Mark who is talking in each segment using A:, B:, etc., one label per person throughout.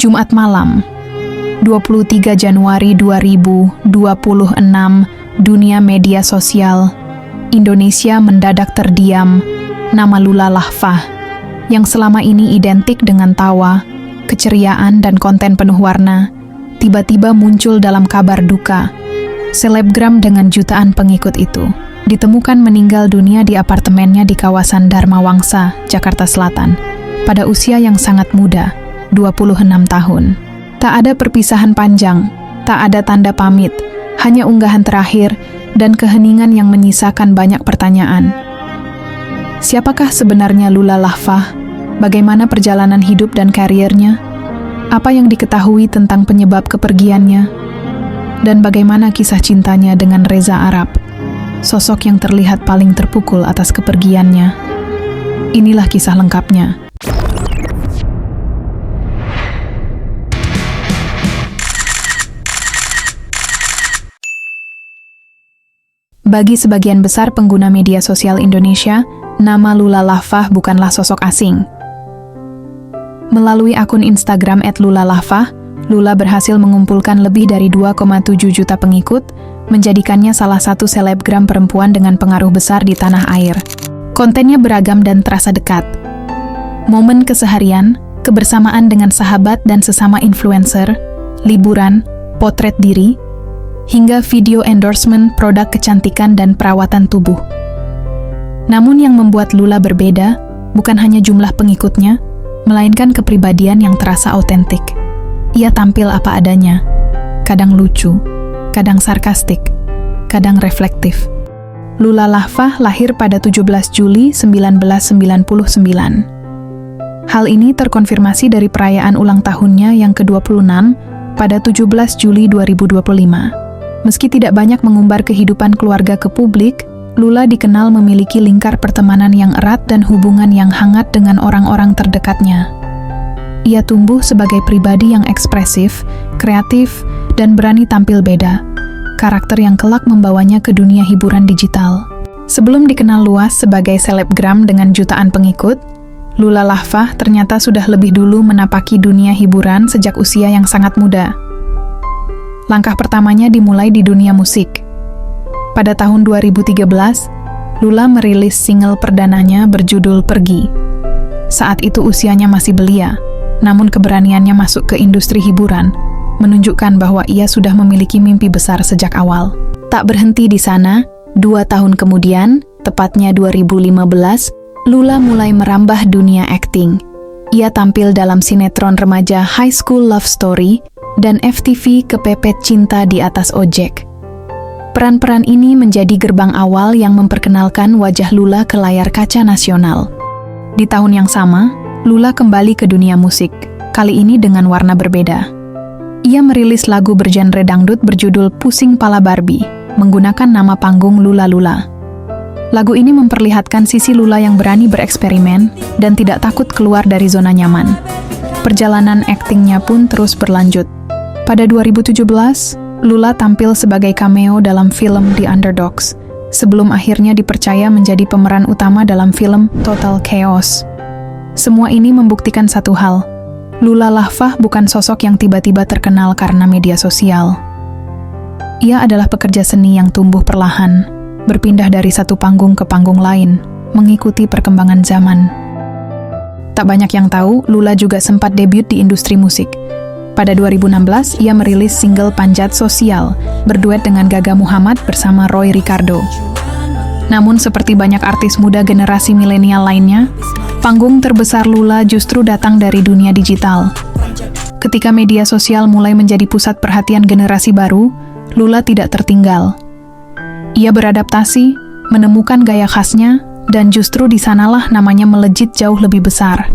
A: Jumat malam, 23 Januari 2026, dunia media sosial. Indonesia mendadak terdiam. Nama Lula Lahfah, yang selama ini identik dengan tawa, keceriaan, dan konten penuh warna, tiba-tiba muncul dalam kabar duka. Selebgram dengan jutaan pengikut itu ditemukan meninggal dunia di apartemennya di kawasan Dharma Wangsa, Jakarta Selatan, pada usia yang sangat muda, 26 tahun. Tak ada perpisahan panjang, tak ada tanda pamit, hanya unggahan terakhir dan keheningan yang menyisakan banyak pertanyaan. Siapakah sebenarnya Lula Lahfah? Bagaimana perjalanan hidup dan karirnya? Apa yang diketahui tentang penyebab kepergiannya? Dan bagaimana kisah cintanya dengan Reza Arab, sosok yang terlihat paling terpukul atas kepergiannya? Inilah kisah lengkapnya. Bagi sebagian besar pengguna media sosial Indonesia, nama Lula Lahfah bukanlah sosok asing. Melalui akun Instagram @lulalahfah, Lula berhasil mengumpulkan lebih dari 2,7 juta pengikut, menjadikannya salah satu selebgram perempuan dengan pengaruh besar di tanah air. Kontennya beragam dan terasa dekat. Momen keseharian, kebersamaan dengan sahabat dan sesama influencer, liburan, potret diri, hingga video endorsement produk kecantikan dan perawatan tubuh. Namun yang membuat Lula berbeda, bukan hanya jumlah pengikutnya, melainkan kepribadian yang terasa autentik. Ia tampil apa adanya, kadang lucu, kadang sarkastik, kadang reflektif. Lula Lahfah lahir pada 17 Juli 1999. Hal ini terkonfirmasi dari perayaan ulang tahunnya yang ke-26 pada 17 Juli 2025. Meski tidak banyak mengumbar kehidupan keluarga ke publik, Lula dikenal memiliki lingkar pertemanan yang erat dan hubungan yang hangat dengan orang-orang terdekatnya. Ia tumbuh sebagai pribadi yang ekspresif, kreatif, dan berani tampil beda, karakter yang kelak membawanya ke dunia hiburan digital. Sebelum dikenal luas sebagai selebgram dengan jutaan pengikut, Lula Lahfah ternyata sudah lebih dulu menapaki dunia hiburan sejak usia yang sangat muda. Langkah pertamanya dimulai di dunia musik. Pada tahun 2013, Lula merilis single perdananya berjudul Pergi. Saat itu usianya masih belia, namun keberaniannya masuk ke industri hiburan menunjukkan bahwa ia sudah memiliki mimpi besar sejak awal. Tak berhenti di sana, 2 tahun kemudian, tepatnya 2015, Lula mulai merambah dunia akting. Ia tampil dalam sinetron remaja High School Love Story dan FTV Kepepet Cinta di Atas Ojek. Peran-peran ini menjadi gerbang awal yang memperkenalkan wajah Lula ke layar kaca nasional. Di tahun yang sama, Lula kembali ke dunia musik, kali ini dengan warna berbeda. Ia merilis lagu bergenre dangdut berjudul Pusing Pala Barbie, menggunakan nama panggung Lula Lula. Lagu ini memperlihatkan sisi Lula yang berani bereksperimen dan tidak takut keluar dari zona nyaman. Perjalanan aktingnya pun terus berlanjut. Pada 2017, Lula tampil sebagai cameo dalam film The Underdogs, sebelum akhirnya dipercaya menjadi pemeran utama dalam film Total Chaos. Semua ini membuktikan satu hal, Lula Lahfah bukan sosok yang tiba-tiba terkenal karena media sosial. Ia adalah pekerja seni yang tumbuh perlahan, berpindah dari satu panggung ke panggung lain, mengikuti perkembangan zaman. Tak banyak yang tahu, Lula juga sempat debut di industri musik. Pada 2016, ia merilis single Panjat Sosial, berduet dengan Gaga Muhammad bersama Roy Ricardo. Namun seperti banyak artis muda generasi milenial lainnya, panggung terbesar Lula justru datang dari dunia digital. Ketika media sosial mulai menjadi pusat perhatian generasi baru, Lula tidak tertinggal. Ia beradaptasi, menemukan gaya khasnya, dan justru di sanalah namanya melejit jauh lebih besar.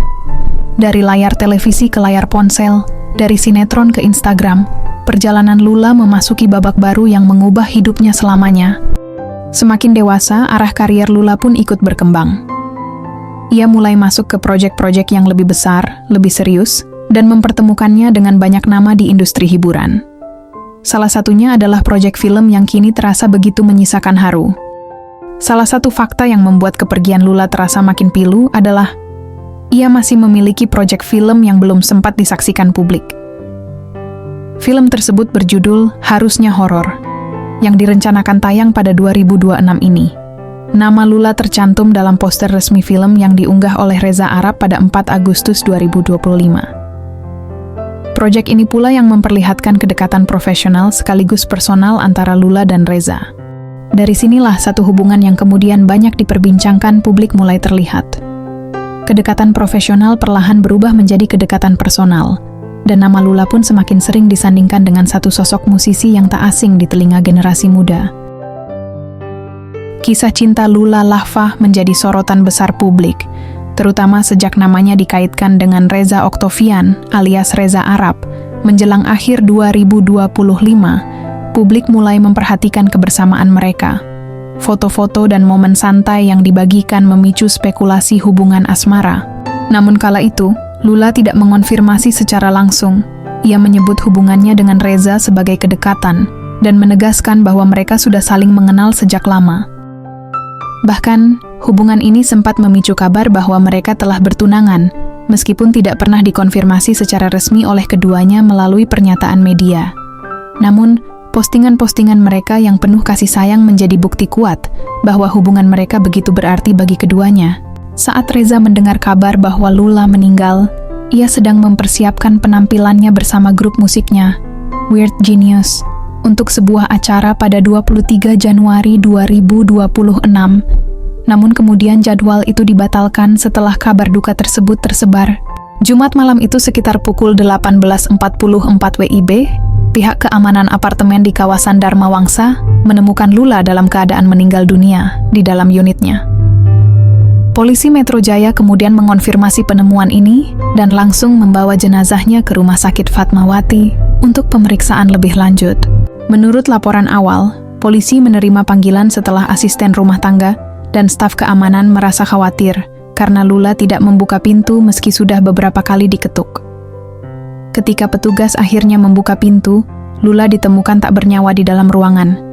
A: Dari layar televisi ke layar ponsel, dari sinetron ke Instagram, perjalanan Lula memasuki babak baru yang mengubah hidupnya selamanya. Semakin dewasa, arah karier Lula pun ikut berkembang. Ia mulai masuk ke proyek-proyek yang lebih besar, lebih serius, dan mempertemukannya dengan banyak nama di industri hiburan. Salah satunya adalah proyek film yang kini terasa begitu menyisakan haru. Salah satu fakta yang membuat kepergian Lula terasa makin pilu adalah ia masih memiliki proyek film yang belum sempat disaksikan publik. Film tersebut berjudul Harusnya Horor, yang direncanakan tayang pada 2026 ini. Nama Lula tercantum dalam poster resmi film yang diunggah oleh Reza Arab pada 4 Agustus 2025. Proyek ini pula yang memperlihatkan kedekatan profesional sekaligus personal antara Lula dan Reza. Dari sinilah satu hubungan yang kemudian banyak diperbincangkan publik mulai terlihat. Kedekatan profesional perlahan berubah menjadi kedekatan personal, dan nama Lula pun semakin sering disandingkan dengan satu sosok musisi yang tak asing di telinga generasi muda. Kisah cinta Lula Lahfah menjadi sorotan besar publik, terutama sejak namanya dikaitkan dengan Reza Oktavian alias Reza Arab. Menjelang akhir 2025, publik mulai memperhatikan kebersamaan mereka. Foto-foto dan momen santai yang dibagikan memicu spekulasi hubungan asmara. Namun kala itu, Lula tidak mengonfirmasi secara langsung. Ia menyebut hubungannya dengan Reza sebagai kedekatan dan menegaskan bahwa mereka sudah saling mengenal sejak lama. Bahkan, hubungan ini sempat memicu kabar bahwa mereka telah bertunangan, meskipun tidak pernah dikonfirmasi secara resmi oleh keduanya melalui pernyataan media. Namun, postingan-postingan mereka yang penuh kasih sayang menjadi bukti kuat bahwa hubungan mereka begitu berarti bagi keduanya. Saat Reza mendengar kabar bahwa Lula meninggal, ia sedang mempersiapkan penampilannya bersama grup musiknya, Weird Genius, untuk sebuah acara pada 23 Januari 2026. Namun kemudian jadwal itu dibatalkan setelah kabar duka tersebut tersebar. Jumat malam itu sekitar pukul 18.44 WIB, pihak keamanan apartemen di kawasan Dharma Wangsa menemukan Lula dalam keadaan meninggal dunia di dalam unitnya. Polisi Metro Jaya kemudian mengonfirmasi penemuan ini dan langsung membawa jenazahnya ke Rumah Sakit Fatmawati untuk pemeriksaan lebih lanjut. Menurut laporan awal, polisi menerima panggilan setelah asisten rumah tangga dan staf keamanan merasa khawatir karena Lula tidak membuka pintu meski sudah beberapa kali diketuk. Ketika petugas akhirnya membuka pintu, Lula ditemukan tak bernyawa di dalam ruangan.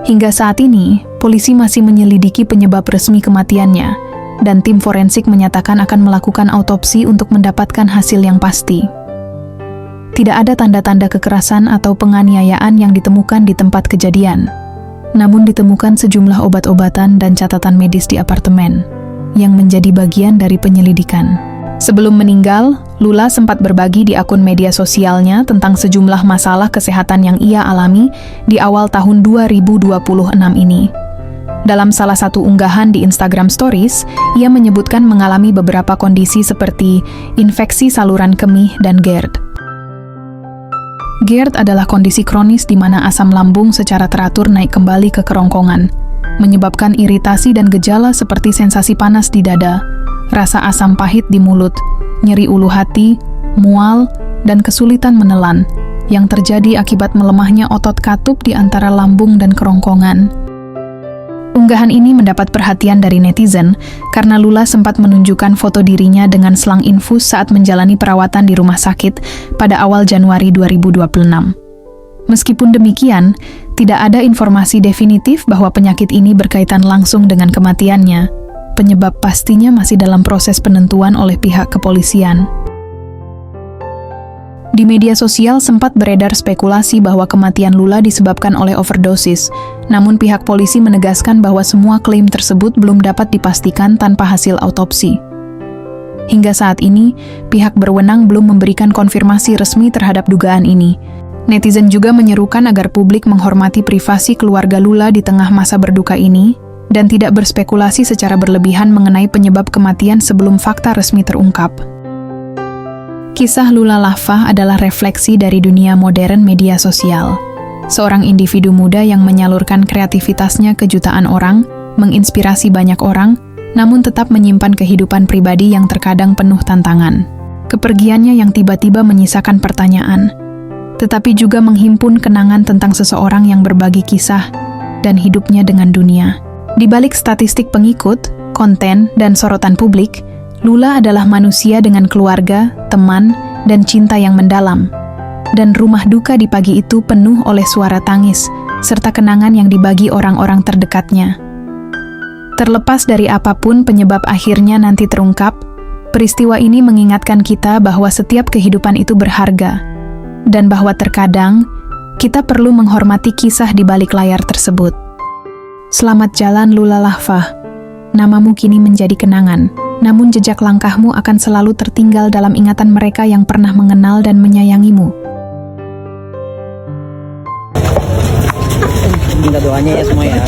A: Hingga saat ini, polisi masih menyelidiki penyebab resmi kematiannya, dan tim forensik menyatakan akan melakukan autopsi untuk mendapatkan hasil yang pasti. Tidak ada tanda-tanda kekerasan atau penganiayaan yang ditemukan di tempat kejadian. Namun ditemukan sejumlah obat-obatan dan catatan medis di apartemen, yang menjadi bagian dari penyelidikan. Sebelum meninggal, Lula sempat berbagi di akun media sosialnya tentang sejumlah masalah kesehatan yang ia alami di awal tahun 2026 ini. Dalam salah satu unggahan di Instagram Stories, ia menyebutkan mengalami beberapa kondisi seperti infeksi saluran kemih dan GERD. GERD adalah kondisi kronis di mana asam lambung secara teratur naik kembali ke kerongkongan, menyebabkan iritasi dan gejala seperti sensasi panas di dada, rasa asam pahit di mulut, nyeri ulu hati, mual, dan kesulitan menelan, yang terjadi akibat melemahnya otot katup di antara lambung dan kerongkongan. Unggahan ini mendapat perhatian dari netizen karena Lula sempat menunjukkan foto dirinya dengan selang infus saat menjalani perawatan di rumah sakit pada awal Januari 2026. Meskipun demikian, tidak ada informasi definitif bahwa penyakit ini berkaitan langsung dengan kematiannya. Penyebab pastinya masih dalam proses penentuan oleh pihak kepolisian. Di media sosial sempat beredar spekulasi bahwa kematian Lula disebabkan oleh overdosis, namun pihak polisi menegaskan bahwa semua klaim tersebut belum dapat dipastikan tanpa hasil autopsi. Hingga saat ini, pihak berwenang belum memberikan konfirmasi resmi terhadap dugaan ini. Netizen juga menyerukan agar publik menghormati privasi keluarga Lula di tengah masa berduka ini, dan tidak berspekulasi secara berlebihan mengenai penyebab kematian sebelum fakta resmi terungkap. Kisah Lula Lahfah adalah refleksi dari dunia modern media sosial. Seorang individu muda yang menyalurkan kreativitasnya ke jutaan orang, menginspirasi banyak orang, namun tetap menyimpan kehidupan pribadi yang terkadang penuh tantangan. Kepergiannya yang tiba-tiba menyisakan pertanyaan, tetapi juga menghimpun kenangan tentang seseorang yang berbagi kisah dan hidupnya dengan dunia. Di balik statistik pengikut, konten, dan sorotan publik, Lula adalah manusia dengan keluarga, teman, dan cinta yang mendalam. Dan rumah duka di pagi itu penuh oleh suara tangis, serta kenangan yang dibagi orang-orang terdekatnya. Terlepas dari apapun penyebab akhirnya nanti terungkap, peristiwa ini mengingatkan kita bahwa setiap kehidupan itu berharga, dan bahwa terkadang kita perlu menghormati kisah di balik layar tersebut. Selamat jalan Lula Lahfah. Namamu kini menjadi kenangan, namun jejak langkahmu akan selalu tertinggal dalam ingatan mereka yang pernah mengenal dan menyayangimu.
B: Minta doanya ya semua ya.